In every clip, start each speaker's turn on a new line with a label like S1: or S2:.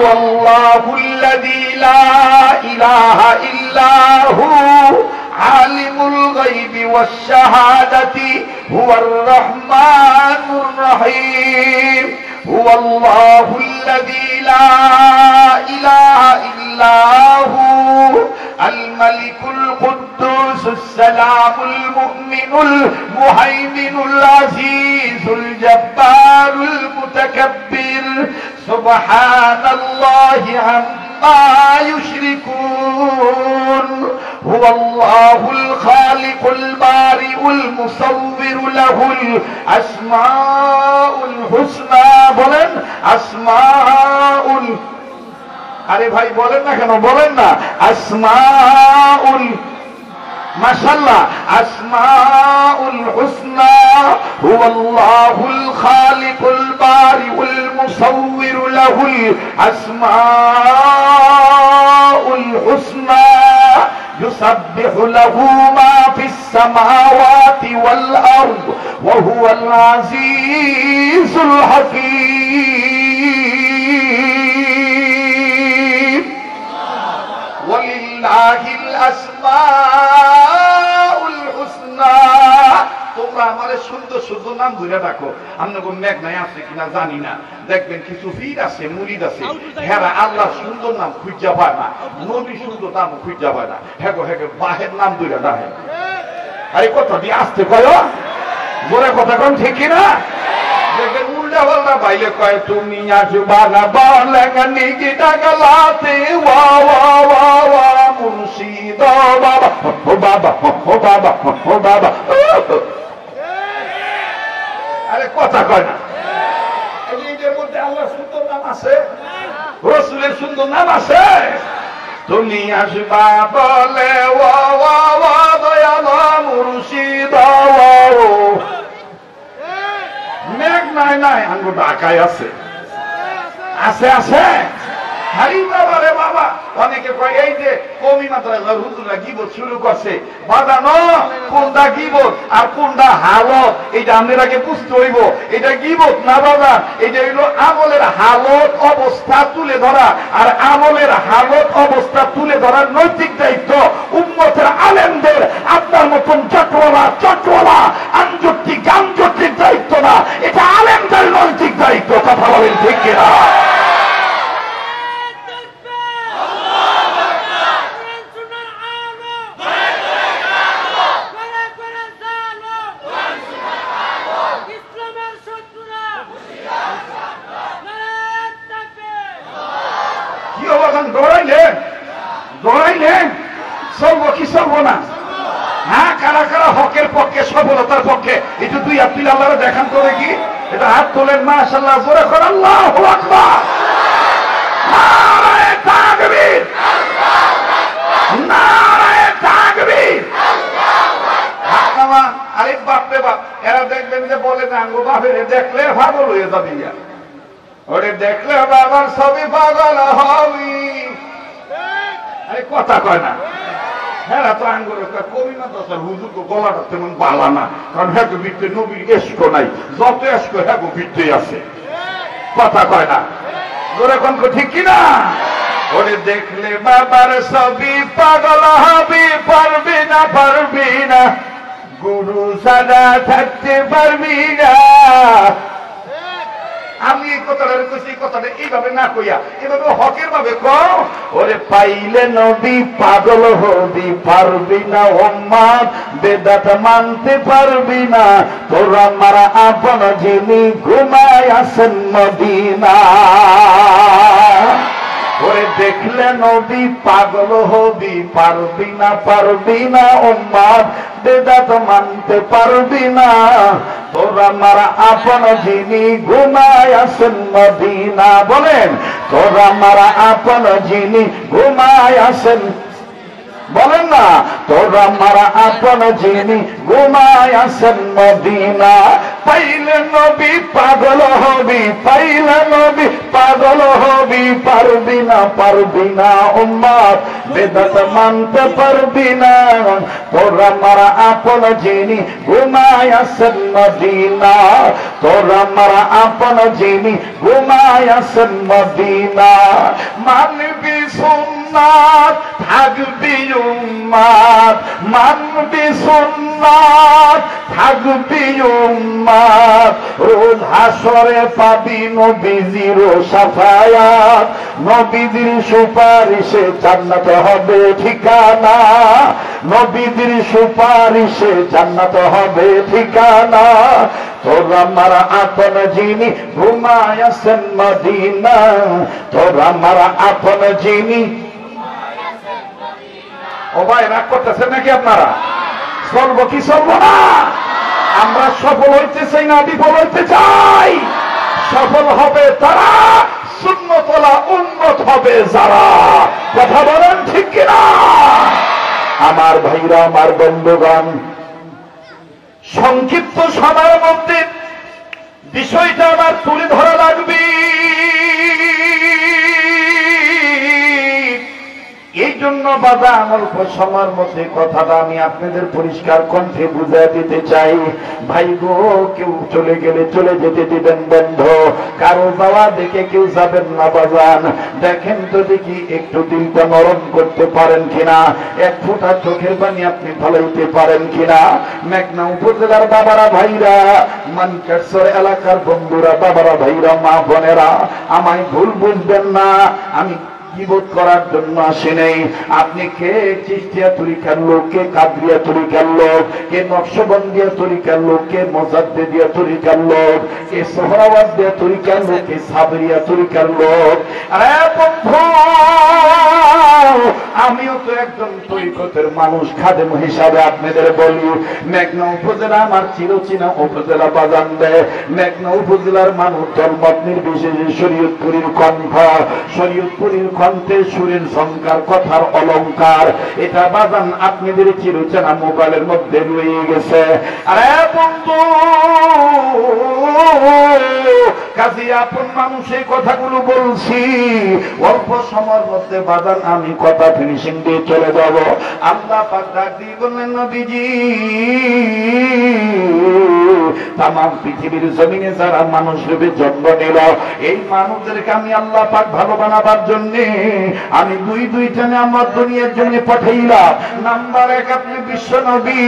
S1: হুয়াল্লাহুল্লাযী লা ইলাহা ইল্লা হু আলিমুল গায়বি ওয়াশ শাহাদাতি হুয়ার রহমানুর রহিম হুয়াল্লাহুল্লাযী লা ইলাহা ইল্লা হু الملك القدوس السلام المؤمن المهيمن العزيز الجبار المتكبر سبحان الله عما يشركون هو الله الخالق البارئ المصور له الأسماء الحسنى বলেন আসমাউল আরে ভাই বলেন না কেন বলেন না আসমাউল মাশাআল্লাহ আসমাউল হুসনা হুয়াল্লাহুল খালিকুল বারিউল মুসাউবির লাহুল আসমাউল হুসনা ইউসাব্বিহু লাহু মা ফিস সামাওয়াতি ওয়াল আরদ ওয়া হুয়াল আজিজুল হাকীম ওয়ালিল্লাহিল আসমাউল হুসনা তোমরা আমারে সুন্দর সুন্দর নাম ধরে রাখো আপনাদের মেঘ নাই আছে কিনা জানি না দেখবেন কিছু ফির আছে মুরিদ আছে হেরা আল্লাহ সুন্দর নাম খুঁজা পায় না নবী সুন্দর নাম খুঁজা পায় না হেগো হেগো বাহের নাম ধরে রাখে আরে কত দিয়ে আসতে কয় জোরে কথা কোন ঠিক কিনা দেখবেন উল্টা পাল্টা বাইলে কয় তুমি আসবা না বলেন কি টাকা লাতে ওয়া ওয়া ওয়া ওয়া মুর্শিদ বাবা ও বাবা ও বাবা ও বাবা আরে কথা কয় না এইটার মধ্যে আল্লাহর সুন্দর নাম আছে রাসূলের সুন্দর নাম আছে তুমি আসবা বলে ওয়া ওয়া ওয়া দয়াল মুর্শিদ মেঘ নাই নাই আঙ্গুর ঢাকায় আছে আছে আছে হারি বাবা রে বাবা অনেকে কয় এই যে কমি মাদ্রাসার হুজুররা গীবত শুরু করছে বাদানো কোনটা গীবত আর কোনটা হালত এইটা আমাদের আগে বুঝতে হইব এটা গীবত না বাবা এটা হইল আমলের হালত অবস্থা তুলে ধরা আর আমলের হালত অবস্থা তুলে ধরার নৈতিক দায়িত্ব উম্মতের আলেমদের আপনার মতন চটওয়ালা আঞ্জটিক দায়িত্ব না এটা আলেমদের নৈতিক দায়িত্ব কথা বলেন ঠিক কিনা দৌড়াইলেন চলবো কি চলবো না হ্যাঁ কারা কারা হকের পক্ষে সফলতার পক্ষে একটু দুই হাত তুলে আল্লাহরে দেখান করে কি এটা হাত তোলেন মাশাআল্লাহ জোরে করে আল্লাহু আকবার নারায়ে তাকবীর নারায়ে তাকবীর আরে বাপ রে বাপ এরা দেখবেন যে বলে না আঙ্গো বাপের দেখলে পাগল হয়ে যাবি ওরে দেখলে বাবার ছবি পাগল হবি আরে কথা কয় না হ্যাঁ তো আঙ্গুর কবি না তো হুজুর গলাটা তেমন বালা না কারণ হ্যাঁ ভিত্তি নবীর এসকো নাই যত এসকো হ্যাঁ ভিত্তি আছে কথা কয় না তোর এখন ঠিক কিনা ওরে দেখলে বাবার ছবি পাগল হবি পারবি না গুরু সাদা থাকতে পারবি না আমি এই কথাটা কইছি কথাটা এইভাবে না কইয়া এভাবে হকের ভাবে কও ওরে পাইলে নবী পাগল হবি পারবি না উম্মত বেদাত মানতে পারবি না তোরা মারা আপন যিনি ঘুমায় আছেন মদিনা ওরে দেখলে নবী পাগল হবি পারবি না উম্মত বেদাত মানতে পারবি না তোরা মারা আপন যিনি ঘুমায় আছেন মদিনা বলেন তোরা মারা আপন যিনি ঘুমায় আছেন বলেন না তোরা মারা আপন যিনি ঘুমায় আছেন মদিনা পাইলে নবী পাগল হবি পারবি না উম্মত বেদাত মানতে পারবি না তোরা মারা আপন যিনি ঘুমায় আছেন মদিনা তোরা মারা আপন যিনি ঘুমায় আছেন মদিনা মানবি সুন্নাত থাকবি উম্মাত, মানবি সুন্নাত থাকবি উম্মাত, রোজ হাসরে পাবি নবীজির শাফায়াত, নবীজির সুপারিশে জান্নাত হবে ঠিকানা, নবীজির সুপারিশে জান্নাত হবে ঠিকানা। তোর আমার আপন যিনি ঘুমায় আছেন মদিনা, তোর আমার আপন যিনি। ও ভাই রাগ করতেছেন নাকি আপনারা? চলবো কি চলবো না? আমরা সফল হইতে চাই না বিফল হইতে চাই? সফল হবে তারা, সুন্নতলা উন্নত হবে যারা। কথা বলেন ঠিক কিনা? আমার ভাইরা, আমার বন্ধুগণ, সংক্ষিপ্ত সময়ের মধ্যে বিষয়টা আমার তুলে ধরা লাগবে। এই জন্য বাবা অল্প সময়ের মধ্যে কথাটা আমি আপনাদের পরিষ্কার কণ্ঠে বুঝিয়ে দিতে চাই। ভাই গো, কেউ চলে গেলে চলে যেতে দিবেন বন্ধ, কারো যাওয়া দেখে কেউ যাবেন না বাজান। দেখেন তো দেখি একটু দিলটা নরম করতে পারেন কিনা, এক ফোঁটা চোখের পানি আপনি ফলাইতে পারেন কিনা। মেঘনা উপজেলার বাবারা ভাইরা, মানকারসর এলাকার বন্ধুরা, বাবারা ভাইরা, মা বোনেরা, আমায় ভুল বুঝবেন না। আমি গীবত করার জন্য আসে নেই। আপনি কে চিশতিয়া তরিকার লোক, কে কাদরিয়া তরিকার লোক, কে নকশবন্দিয়া তরিকার লোক, কে মোজাদ্দেদিয়া তরিকার লোক, কে সোহরাওয়ার্দিয়া তরিকার লোক, কে সাবরিয়া তরিকার লোক। আরে বন্ধু, আমিও তো একজন তরিকতের মানুষ, খাদেম হিসাবে আপনাদের বলি। মেঘনা উপজেলা আমার চিরচেনা উপজেলা বাজান দেয়। মেঘনা উপজেলার মানুষ জন্মত নির্বিশেষে শরীয়তপুরীর কণ্ঠ, শরীয়তপুরীর কণ্ঠে সুরের সংকার, কথার অলংকার, এটা বাজান আপনাদের চিরচেনা মোবাইলের মধ্যে রয়ে গেছে। আরে বন্ধু, কাজে আপন মানুষ এই কথাগুলো বলছি। অল্প সময়ের মধ্যে বাজান আমি কথা ফিনিশিং দিয়ে চলে যাব। আল্লাহ পাক ডাক দিয়ে বললেন, নবীজি, তামাম পৃথিবীর জমিনে যারা মানুষ রূপে জন্ম নিল, এই মানুষদেরকে আমি আল্লাহ পাক ভালো বানাবার জন্য আমি দুইটা আমার দুনিয়ার জন্য পাঠাইলাম। নাম্বার 1 আপনি বিশ্ব নবী,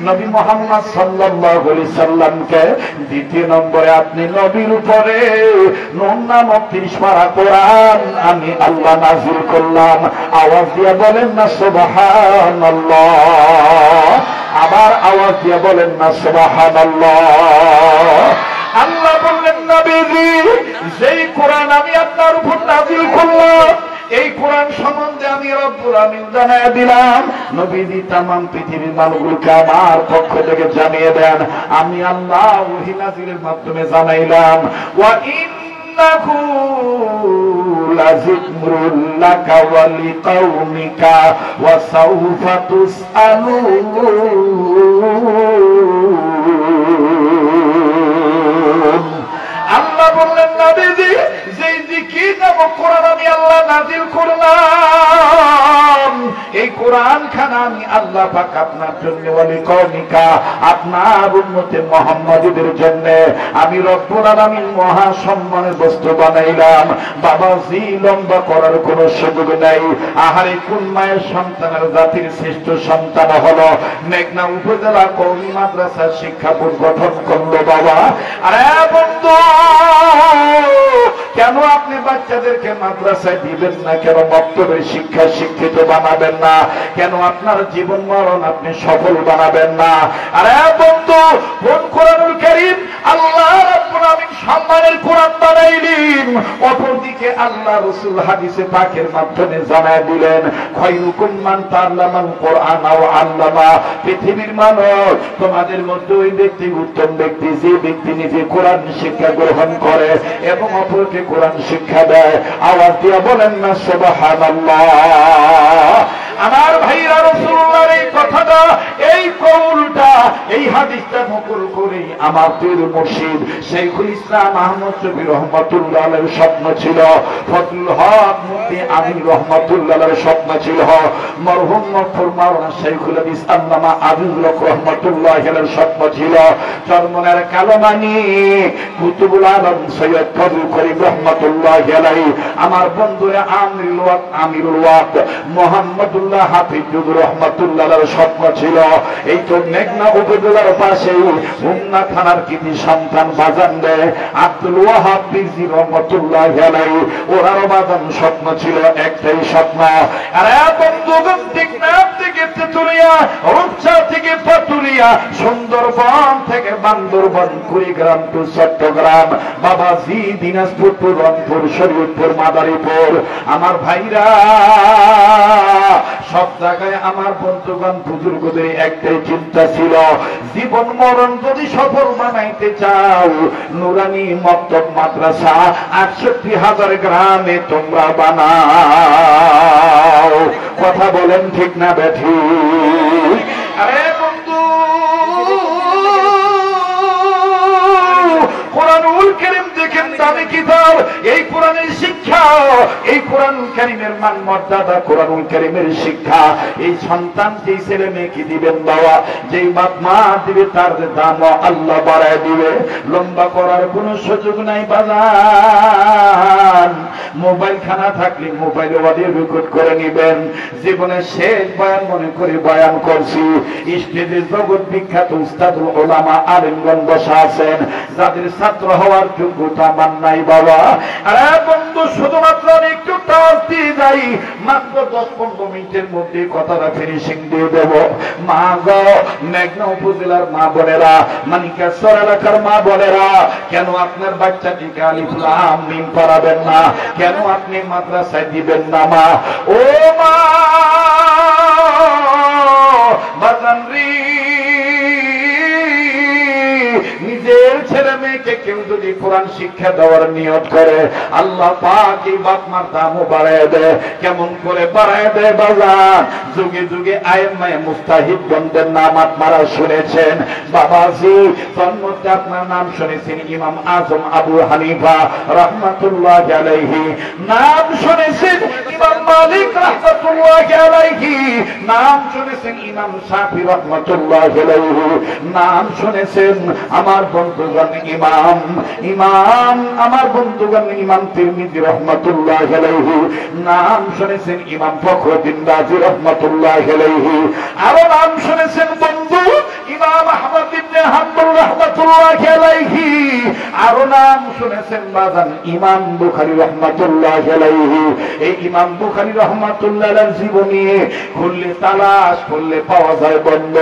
S1: নবী মুহাম্মদ সাল্লাল্লাহু আলাইহি সাল্লামকে। দ্বিতীয় নম্বরে আপনি নবীর উপরে নূর নামক 30 পারা কোরআন আমি আল্লাহ নাযিল করলাম। আওয়াজ দিয়ে বলেন না সুবহানাল্লাহ। আবার আওয়াজ দিয়ে বলেন না সুবহানাল্লাহ। আল্লাহ বললেন, নবীজি, যেই কোরআন আমি আপনার উপর নাযিল করলাম, এই কোরআন সম্বন্ধে আমি রব্বুল আমিন জানিয়ে দিলাম। নবীজি তামাম পৃথিবীর মানুষগুলোকে আমার পক্ষ থেকে জানিয়ে দেন, আমি আল্লাহ ওহী নাযিলের মাধ্যমে জানাইলাম। ওয়া ইন্নাহু লাযিকরুল লাকা ওয়া লিকাওমিকা ওয়া সাওফা তুসআলুন। আল্লাহ বললেন, নবীজি, যেই জিকির নামক কোরআন আমি আল্লাহ নাযিল করলাম, এই কোরআন খানা আমি আল্লাহ পাক আপনার জন্য, ওয়ালি কওমিকা, আপনার উম্মতে মুহাম্মাদীদের জন্য আমি রব্বুল আলামিন মহা সম্মানের বস্তু বানাইলাম। বাবাজি, লম্বা করার কোনো সুযোগ নাই। আহারে, কোন মায়ের সন্তানের জাতির শ্রেষ্ঠ সন্তান হলো মেঘনা উপজেলা কওমি মাদ্রাসা শিক্ষা বোর্ড গঠন করলো বাবা। আরে বন্ধু, কেন আপনি বাচ্চাদেরকে মাদ্রাসায় দিবেন না? কেন মক্তবের শিক্ষা শিক্ষিত বানাবেন না? কেন আপনার জীবন মরণ আপনি সফল বানাবেন না? আরে বন্ধু, কোন কোরআনুল কারীম আল্লাহ রাব্বুল আমিন সম্মানের কোরআন বানাইলেন, অপরদিকে আল্লাহ রাসূল হাদিসে পাকের মাধ্যমে জানায় দিলেন, খায়রুকুম মান তাআল্লামাল কোরআন ওয়া আল্লামা। পৃথিবীর মানুষ, তোমাদের মধ্যে ওই ব্যক্তি উত্তম ব্যক্তি যে ব্যক্তি নিজে কোরআন শিক্ষা গ্রহণ করে এবং অপরকে কোরআন শিক্ষা দেয়। আওয়াজ দিয়ে বলেন না সুবহানাল্লাহ। আমার ভাইরা, রাসূলুল্লাহর এই কথাটা এই কৌলটা এই হাদিসটা নকল করে আমার পীর মুর্শিদ শাইখুল ইসলাম আহমদ শফি রহমাতুল্লাহ আলাইহির স্বপ্ন ছিল, ফজলুল হক মুফতি আমিন রহমাতুল্লাহ আলাইহির স্বপ্ন ছিল, মরহুম মগফুর মাওলানা শাইখুল হাদিস আল্লামা আজিজুল হক রহমাতুল্লাহ আলাইহির স্বপ্ন ছিল, চরমনের কালমানি কুতুবুল আলম সৈয়দ ফজল করিম রহমাতুল্লাহ আলাইহি, আমার বন্ধুরা আমিরুল ওয়াক্ত মুহাম্মদুল্লাহ হাফিজুর রহমাতুল্লাহ আলাইহির স্বপ্ন ছিল। এই তো মেঘনা উপজেলার পাশে উন্না থানার কৃতি সন্তান বাজান দেয় আব্দুল ওয়াহাব বিজি রহমাতুল্লাহ আলাইহি, ওরারও বাজান স্বপ্ন ছিল একটাই স্বপ্ন। আরে বন্ধুগণ, টেকনাফ থেকে তেতুলিয়া, রূপসা থেকে পাতুলিয়া, সুন্দরবন থেকে বান্দরবন, কুড়িগ্রাম টু চট্টগ্রাম, বাবাজি দিনাজপুর টু রংপুর, শরীয়তপুর, মাদারীপুর, আমার ভাইরা সব জায়গায় আমার বন্ধুগণ বুজুর্গদের একটাই চিন্তা ছিল, জীবন মরণ যদি সফল বানাইতে চাও, নুরানি মক্তব মাদ্রাসা ৬৮,০০০ গ্রামে তোমরা বানাও। কথা বলেন ঠিক না বেঠি? আরে বন্ধু, কোরআনুল কারীম দেখেন দামি কিতাব, এই কোরআনের শিক্ষা, এই কোরআনুল কারীমের মান মর্যাদা, কোরআনুল কারীমের শিক্ষা এই সন্তান যেই ছেলে মেয়েকে দিবেন বাবা, যেই বাপ মা দিবে তার দাম আল্লাহ বাড়ায় দিবে। লম্বা করার কোন সুযোগ নাই বাজান, মোবাইল খানা থাকলে মোবাইলে অডিও রেকর্ড করে নিবেন। জীবনে শেষ বয়ান মনে করে বয়ান করছি, স্টেজে জগৎ বিখ্যাত উস্তাদুল উলামা আলেমগণ বসা আছেন, যাদের ছাত্র হওয়ার যোগ্যতা আমার নাই বাবা। আরে বন্ধু, শুধুমাত্র একটু টাচ দিয়ে যাই, মাত্র 10-15 মিনিটের মধ্যে কথাটা ফিনিশিং দিয়ে দেব। মা গো, মেঘনা উপজেলার মা বোনেরা, মানিকাছড় এলাকার মা বোনেরা, কেন আপনার বাচ্চাটিকে আলিফ লাম মিম পড়াবেন না? কেন আপনি মাদ্রাসায় দিবেন না মা? ও মা বাজান রে, নিজের ছেলে মেয়েকে কেউ যদি কোরআন শিক্ষা দেওয়ার নিয়ত করে, আল্লাহ পাক এই বাপ মার দামও বাড়ায় দেয়। কেমন করে বাড়ায় দেয় বাজান? যুগে যুগে আইম্মায়ে মুস্তাহিদগণদের নাম আপনারা শুনেছেন বাবাজি, তন্মধ্যে আপনার নাম শুনেছেন ইমাম আজম আবু হানিফা রাহমাতুল্লাহ আলাইহি, নাম শুনেছেন ইমাম মালিক রাহমাতুল্লাহ আলাইহি, নাম শুনেছেন ইমাম শাফি রাহমাতুল্লাহ আলাইহি, নাম শুনেছেন আমার বন্ধুগণ আমার বন্ধুগণ ইমাম তিরমিজি রাহমাতুল্লাহ আলাইহি, নাম শুনেছেন ইমাম ফখরুদ্দিন রাজি রাহমাতুল্লাহ আলাইহি, আরো নাম শুনেছেন বন্ধু ইমাম আহমদ ইবনে হাম্বল রাহমাতুল্লাহ আলাইহি, আরো নাম শুনেছেন বাজান ইমাম বুখারী রাহমাতুল্লাহ আলাইহি। এই ইমাম বুখারী রাহমাতুল্লাহ আলাইহির জীবনী খুললে তালাশ করলে পাওয়া যায় বন্ধ।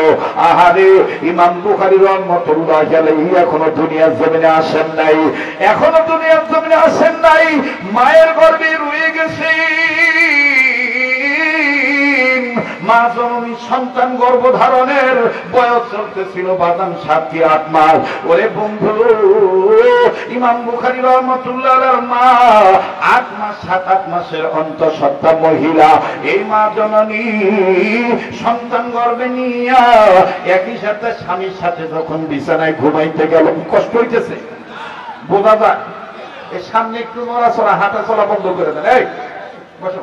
S1: আহারে, ইমাম বুখারী রাহমাতুল্লাহ আলাইহি এখনো দুনিয়ার জমিনে আসেন নাই, এখনো দুনিয়ার জমিনে আসেন নাই, মায়ের গর্ভে রয়ে গেছে। মা জননী সন্তান গর্ভধারণের বয়স চলতেছিল বাদাম 7 কি 8 মাস। ওরে বন্ধু, ইমাম বুখারী রাহমাতুল্লাহ আলাইহির মা 8 মাস 7-8 মাসের অন্তঃসত্ত্বা মহিলা। এই মা জননী সন্তান গর্ভে নিয়ে একই সাথে স্বামীর সাথে যখন বিছানায় ঘুমাইতে গেল, কষ্ট হইতেছে বোঝা যায়। এই সামনে একটু নড়াচড়া হাঁটা চলা বন্ধ করে দেন, এই বসো,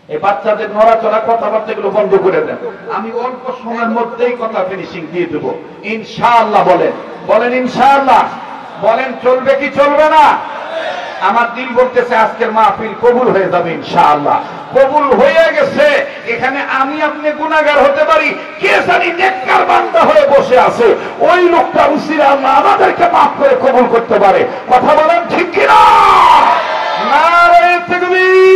S1: এই বাচ্চাদের নড়াচড়া কথাবার্তা গুলো বন্ধ করে দেন। আমি অল্প সময়ের মধ্যেই কথা ফিনিশিং দিয়ে দেবো ইনশাআল্লাহ। বলেন বলেন ইনশাআল্লাহ, বলেন চলবে কি চলবে না? আমার দিল বলতেছে আজকের মাহফিল কবুল হয়ে যাবে ইনশাআল্লাহ। কবুল হয়ে গেছে। এখানে আমি আপনি গুনাহগার হতে পারি, কে জানি নেককার বান্দা হয়ে বসে আছে, ওই লোকটা উসিলা আল্লাহ আমাদেরকে মাফ করে কবুল করতে পারে। কথা বলেন ঠিক কিনা? নারে তাকবীর।